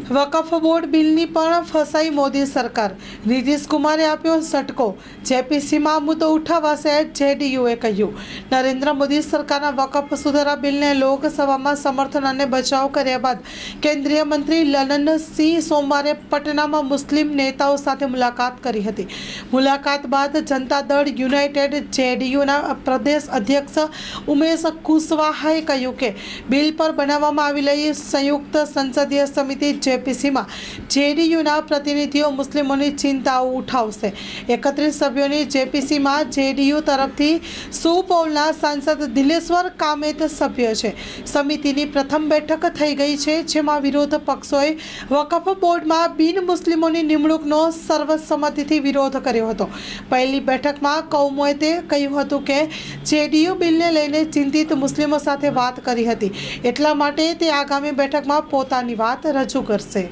વકફ board બિલની પણ ફસાઈ મોદી સરકાર. નીતિશ કુમારે આપ્યો ઝટકો. જેપીસીમાં મુદ્દો ઉઠાવાશે, જેડીયુએ કહ્યું. નરેન્દ્ર મોદી સરકારના વકફ સુધારા બિલને લોકસભામાં સમર્થન અને બચાવ કર્યા બાદ કેન્દ્રીય મંત્રી લલનસિંહ સોમવારે પટનામાં મુસ્લિમ નેતાઓ સાથે મુલાકાત કરી હતી. મુલાકાત બાદ જનતા દળ યુનાઇટેડ જેડીયુના પ્રદેશ અધ્યક્ષ ઉમેશ કુશવાહાએ કહ્યું કે બિલ પર બનાવવામાં આવેલી સંયુક્ત સંસદીય સમિતિ જેપીસીમાં જેડીયુના પ્રતિનિધિઓ મુસ્લિમોની ચિંતાઓ ઉઠાવશે. 31 સભ્યોની જેપીસીમાં જેડીયુ તરફથી સુપૌલના સાંસદ દિલેશ્વર કામેત સભ્ય છે. સમિતિની પ્રથમ બેઠક થઈ ગઈ છે, જેમાં વિરોધ પક્ષોએ વકફ બોર્ડમાં બિન મુસ્લિમોની નિમણૂકનો સર્વસંમતિથી વિરોધ કર્યો હતો. પહેલી બેઠકમાં કૌમોતે કહ્યું હતું કે જેડીયુ બિલને લઈને ચિંતિત મુસ્લિમો સાથે વાત કરી હતી, એટલા માટે તે આગામી બેઠકમાં પોતાની વાત રજૂ કરશે.